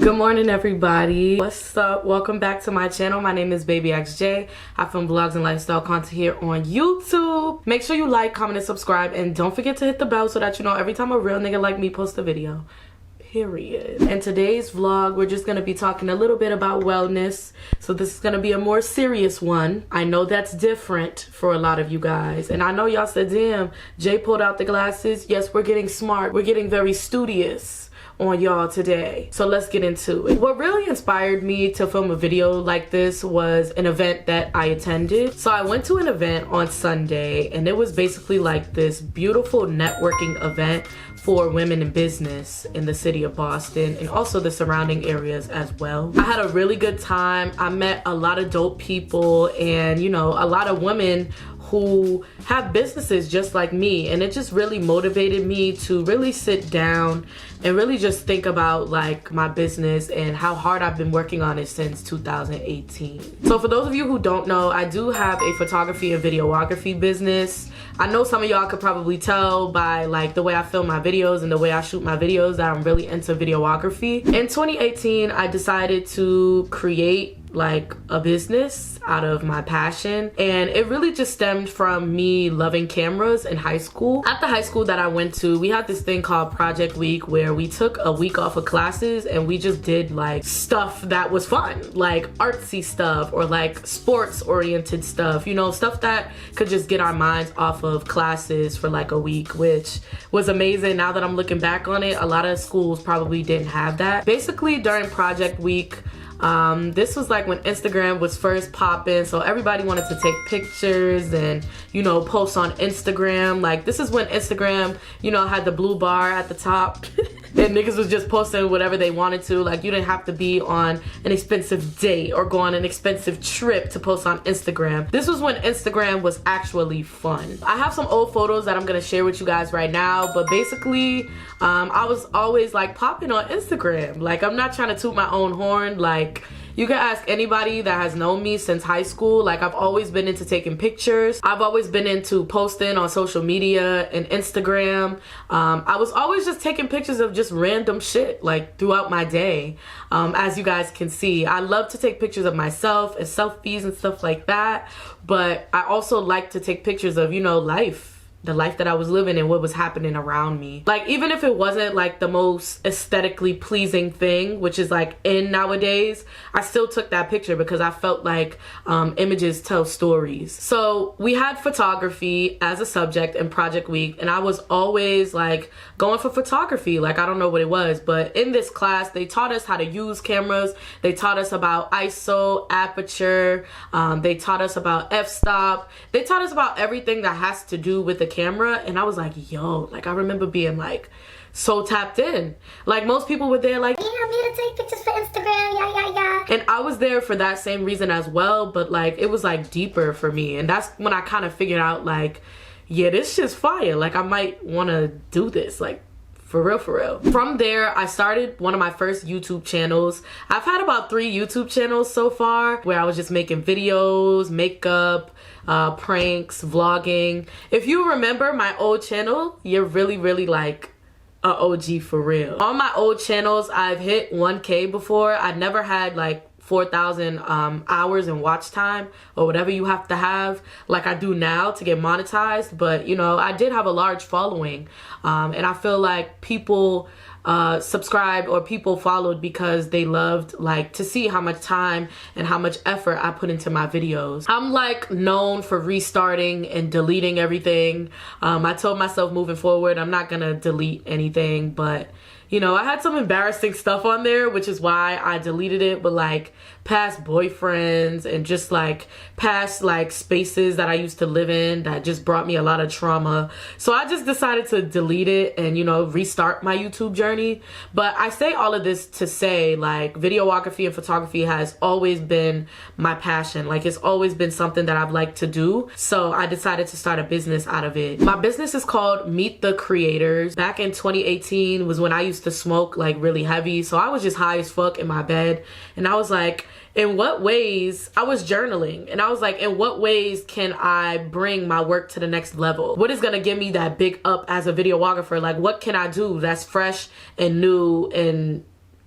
Good morning, everybody. What's up? Welcome back to my channel. My name is babyxjay. I film vlogs and lifestyle content here on YouTube. Make sure you like, comment, and subscribe, and don't forget to hit the bell so that you know every time a real nigga like me posts a video. Period. In today's vlog, we're just gonna be talking a little bit about wellness. So this is gonna be a more serious one. I know that's different for a lot of you guys, and I know y'all said, damn, Jay pulled out the glasses. Yes, we're getting smart. We're getting very studious on y'all today. So let's get into it. What really inspired me to film a video like this was an event that I attended. So I went to an event on Sunday, and it was basically like this beautiful networking event for women in business in the city of Boston and also the surrounding areas as well. I had a really good time. I met a lot of dope people and, you know, a lot of women who have businesses just like me, and it just really motivated me to really sit down and really just think about like my business and how hard I've been working on it since 2018. So for those of you who don't know, I do have a photography and videography business. I know some of y'all could probably tell by like the way I film my videos and the way I shoot my videos that I'm really into videography. In 2018, I decided to create like a business out of my passion, and it really just stemmed from me loving cameras in high school. At the high school that I went to, we had this thing called Project Week where we took a week off of classes and we just did like stuff that was fun, like artsy stuff or like sports oriented stuff, you know, stuff that could just get our minds off of classes for like a week, which was amazing. Now that I'm looking back on it, a lot of schools probably didn't have that. Basically during Project Week, this was like when Instagram was first popping, so everybody wanted to take pictures and, you know, post on Instagram. Like this is when Instagram, you know, had the blue bar at the top and niggas was just posting whatever they wanted to. Like you didn't have to be on an expensive date or go on an expensive trip to post on Instagram. This was when Instagram was actually fun. I have some old photos that I'm gonna share with you guys right now, but basically I was always like popping on Instagram. Like I'm not trying to toot my own horn. Like you can ask anybody that has known me since high school. Like I've always been into taking pictures. I've always been into posting on social media and Instagram. I was always just taking pictures of just random shit like throughout my day. As you guys can see, I love to take pictures of myself and selfies and stuff like that. But I also like to take pictures of, you know, life. The life that I was living and what was happening around me. Like even if it wasn't like the most aesthetically pleasing thing, which is like in nowadays, I still took that picture because I felt like images tell stories. So we had photography as a subject in Project Week, and I was always like going for photography. Like I don't know what it was, but in this class they taught us how to use cameras. They taught us about ISO, aperture, they taught us about f-stop. They taught us about everything that has to do with the camera, and I was like, yo, like I remember being like so tapped in. Like most people were there like, yeah, I'm here to take pictures for Instagram, yeah. And I was there for that same reason as well, but like it was like deeper for me, and that's when I kind of figured out like, yeah, this shit's fire. Like I might want to do this, like for real, for real. From there, I started one of my first YouTube channels. I've had about 3 YouTube channels so far where I was just making videos, makeup, pranks, vlogging. If you remember my old channel, you're really like a OG for real. On my old channels, I've hit 1K before. I'd never had like 4,000 hours in watch time or whatever you have to have like I do now to get monetized, but you know, I did have a large following, and I feel like people subscribed or people followed because they loved like to see how much time and how much effort I put into my videos. I'm like known for restarting and deleting everything. I told myself moving forward I'm not gonna delete anything, but you know, I had some embarrassing stuff on there, which is why I deleted it, but like past boyfriends and just like past like spaces that I used to live in that just brought me a lot of trauma. So I just decided to delete it and, you know, restart my YouTube journey. But I say all of this to say like videography and photography has always been my passion. Like it's always been something that I've liked to do. So I decided to start a business out of it. My business is called Meet the Creators. Back in 2018 was when I used to smoke like really heavy, so I was just high as fuck in my bed, and I was like, in what ways, I was journaling, and I was like, in what ways can I bring my work to the next level? What is gonna give me that big up as a videographer? Like, what can I do that's fresh and new and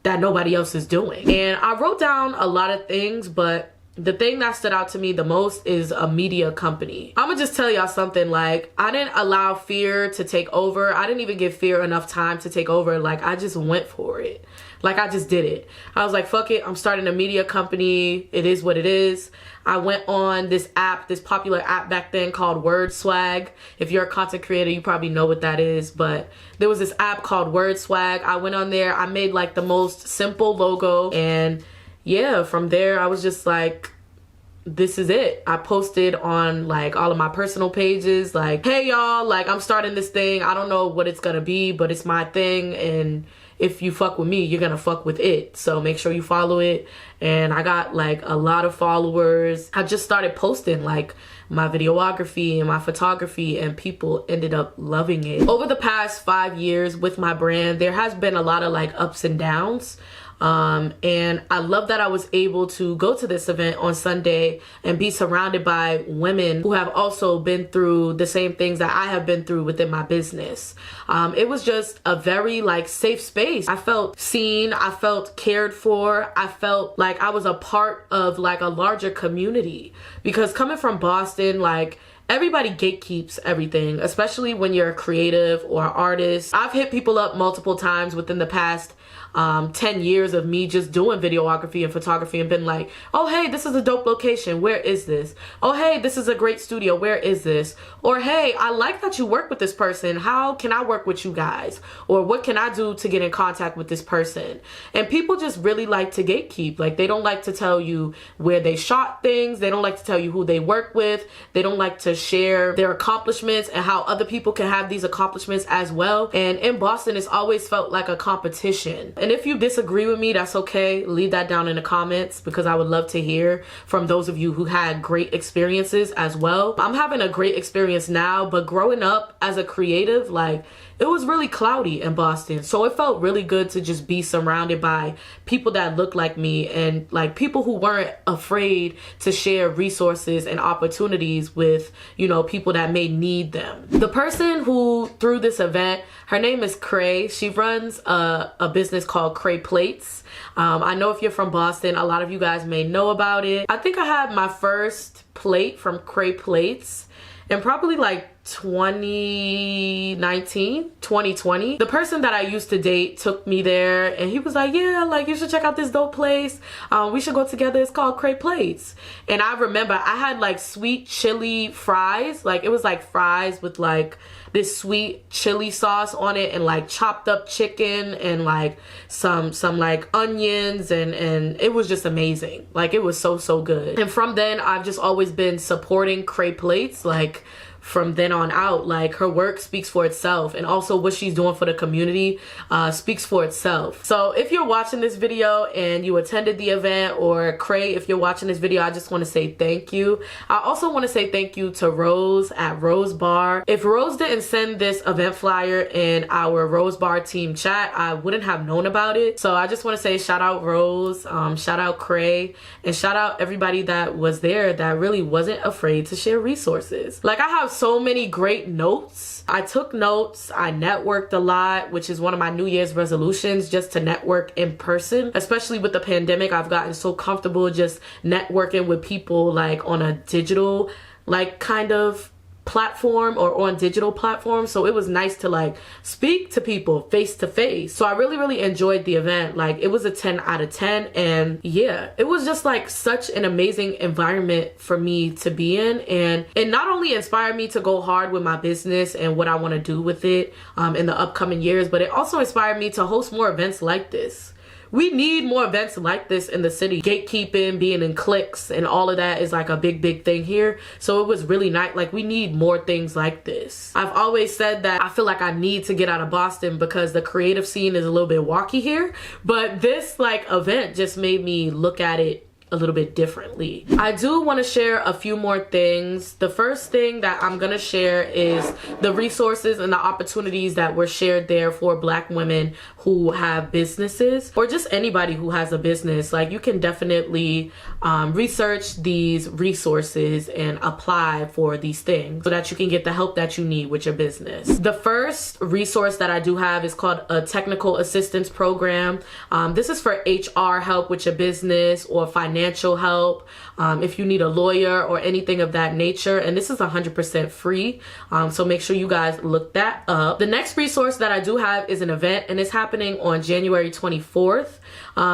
that nobody else is doing. And I wrote down a lot of things, but the thing that stood out to me the most is a media company. I'm gonna just tell y'all something, like, I didn't allow fear to take over. I didn't even give fear enough time to take over. Like, I just went for it. Like, I just did it. I was like, fuck it, I'm starting a media company. It is what it is. I went on this app, this popular app back then called WordSwag. If you're a content creator, you probably know what that is, but there was this app called WordSwag. I went on there, I made like the most simple logo, and yeah, from there I was just like, this is it. I posted on like all of my personal pages like, hey y'all, like, I'm starting this thing. I don't know what it's gonna be, but it's my thing, and if you fuck with me, you're gonna fuck with it. So make sure you follow it. And I got like a lot of followers. I just started posting like my videography and my photography, and people ended up loving it. Over the past 5 years with my brand, there has been a lot of like ups and downs. And I love that I was able to go to this event on Sunday and be surrounded by women who have also been through the same things that I have been through within my business. It was just a very like safe space. I felt seen, I felt cared for, I felt like I was a part of like a larger community, because coming from Boston, like, everybody gatekeeps everything, especially when you're a creative or an artist. I've hit people up multiple times within the past 10 years of me just doing videography and photography and been like, oh hey, this is a dope location, where is this? Oh hey, this is a great studio, where is this? Or hey, I like that you work with this person, how can I work with you guys? Or what can I do to get in contact with this person? And people just really like to gatekeep. Like, they don't like to tell you where they shot things, they don't like to tell you who they work with, they don't like to share their accomplishments and how other people can have these accomplishments as well. And in Boston, it's always felt like a competition. And if you disagree with me, that's okay. Leave that down in the comments, because I would love to hear from those of you who had great experiences as well. I'm having a great experience now, but growing up as a creative, like, it was really cloudy in Boston. So it felt really good to just be surrounded by people that look like me, and like people who weren't afraid to share resources and opportunities with, you know, people that may need them. The person who threw this event, her name is Cray. She runs a business called Cray Plates. I know if you're from Boston, a lot of you guys may know about it. I think I had my first plate from Cray Plates in probably like 2019, 2020. The person that I used to date took me there, and he was like, yeah, like, you should check out this dope place. We should go together. It's called Cray Plates. And I remember I had like sweet chili fries. Like, it was like fries with like this sweet chili sauce on it, and like chopped up chicken, and like some like onions, and it was just amazing. Like, it was so good. And from then I've just always been supporting Cray Plates. Like, from then on out, like, her work speaks for itself, and also what she's doing for the community speaks for itself. So if you're watching this video and you attended the event, or Cray, if you're watching this video, I just want to say thank you. I also want to say thank you to Rose at Rose Bar. If Rose didn't send this event flyer in our Rose Bar team chat, I wouldn't have known about it. So I just want to say shout out Rose, shout out Cray, and shout out everybody that was there that really wasn't afraid to share resources. Like, I have so many great notes. I took notes, I networked a lot, which is one of my New Year's resolutions, just to network in person. Especially with the pandemic, I've gotten so comfortable just networking with people like on a digital like kind of platform, or on digital platforms. So it was nice to like speak to people face to face. So I really enjoyed the event. Like, it was a 10 out of 10, and yeah, it was just like such an amazing environment for me to be in, and it not only inspired me to go hard with my business and what I want to do with it in the upcoming years, but it also inspired me to host more events like this. We need more events like this in the city. Gatekeeping, being in cliques, and all of that is like a big thing here. So it was really nice. Like, we need more things like this. I've always said that I feel like I need to get out of Boston because the creative scene is a little bit wacky here. But this like event just made me look at it a little bit differently. I do want to share a few more things. The first thing that I'm going to share is the resources and the opportunities that were shared there for Black women who have businesses, or just anybody who has a business. Like, you can definitely research these resources and apply for these things so that you can get the help that you need with your business. The first resource that I do have is called a technical assistance program. This is for HR help with your business or financial help, if you need a lawyer or anything of that nature. And this is 100% free. So make sure you guys look that up. The next resource that I do have is an event, and it's happening on January 24th.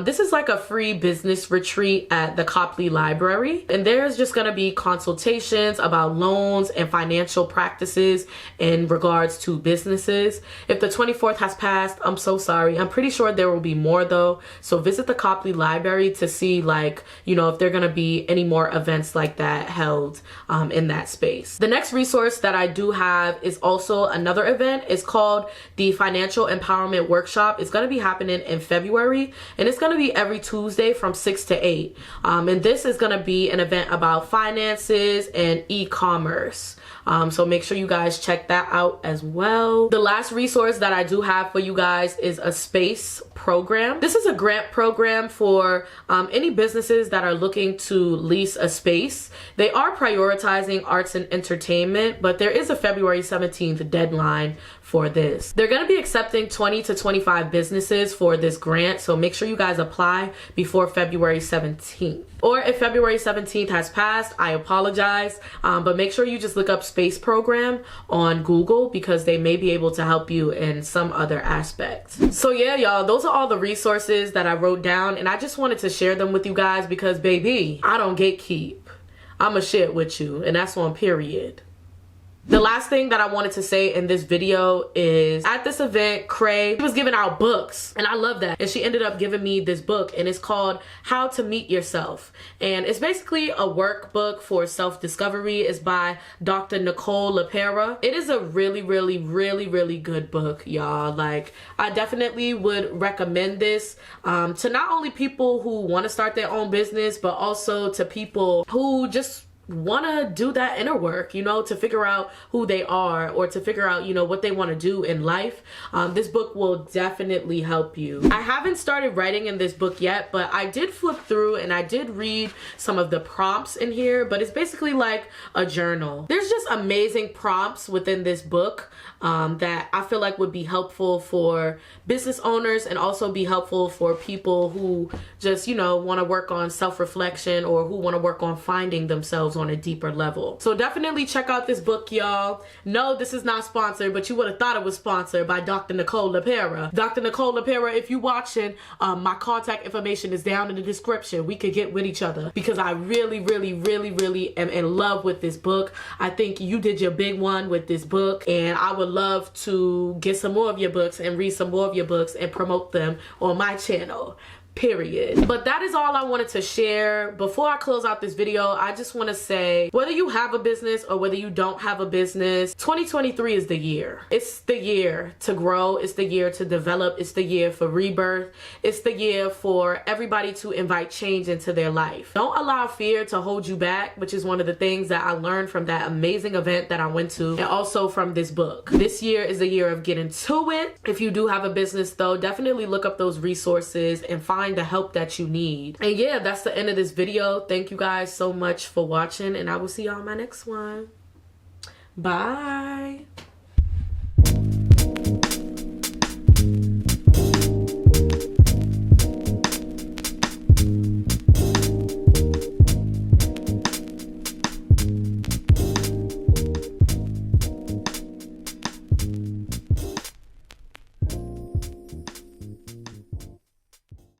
This is like a free business retreat at the Copley Library, and there's just going to be consultations about loans and financial practices in regards to businesses. If the 24th has passed, I'm so sorry. I'm pretty sure there will be more though. So visit the Copley Library to see, like, you know, if there are going to be any more events like that held in that space. The next resource that I do have is also another event. It's called the Financial Empowerment Workshop. It's going to be happening in February, and it's going to be every Tuesday from 6 to 8. And this is going to be an event about finances and e-commerce. So make sure you guys check that out as well. The last resource that I do have for you guys is a space program. This is a grant program for any businesses that are looking to lease a space. They are prioritizing arts and entertainment, but there is a February 17th deadline for this. They're going to be accepting 20 to 25 businesses for this grant, so make sure you guys apply before February 17th. Or if February 17th has passed, I apologize, but make sure you just look up space program on Google, because they may be able to help you in some other aspects. So yeah, y'all, those are all the resources that I wrote down, and I just wanted to share them with you guys because, baby, I don't gatekeep. I'ma share it with you, and that's on period. The last thing that I wanted to say in this video is, at this event, Cray was giving out books, and I love that. And she ended up giving me this book, and it's called How to Meet Yourself. And it's basically a workbook for self-discovery. It's by Dr. Nicole LaPera. It is a really, really, really, really good book, y'all. Like, I definitely would recommend this to not only people who want to start their own business, but also to people who just want to do that inner work, you know, to figure out who they are, or to figure out, you know, what they want to do in life. This book will definitely help you. I haven't started writing in this book yet, but I did flip through and I did read some of the prompts in here, but it's basically like a journal. There's just amazing prompts within this book that I feel like would be helpful for business owners, and also be helpful for people who just, you know, want to work on self-reflection, or who want to work on finding themselves on a deeper level. So definitely check out this book, y'all. No, this is not sponsored, but you would have thought it was sponsored by Dr. Nicole LaPera. Dr. Nicole LaPera, if you watching, my contact information is down in the description. We could get with each other, because I really, really, really, really am in love with this book. I think you did your big one with this book, and I would love to get some more of your books and read some more of your books and promote them on my channel. Period. But that is all I wanted to share. Before I close out this video, I just want to say, whether you have a business or whether you don't have a business, 2023 is the year. It's the year to grow. It's the year to develop. It's the year for rebirth. It's the year for everybody to invite change into their life. Don't allow fear to hold you back, which is one of the things that I learned from that amazing event that I went to, and also from this book. This year is the year of getting to it. If you do have a business though, definitely look up those resources and find the help that you need. And yeah, that's the end of this video. Thank you guys so much for watching, and I will see y'all in my next one. Bye.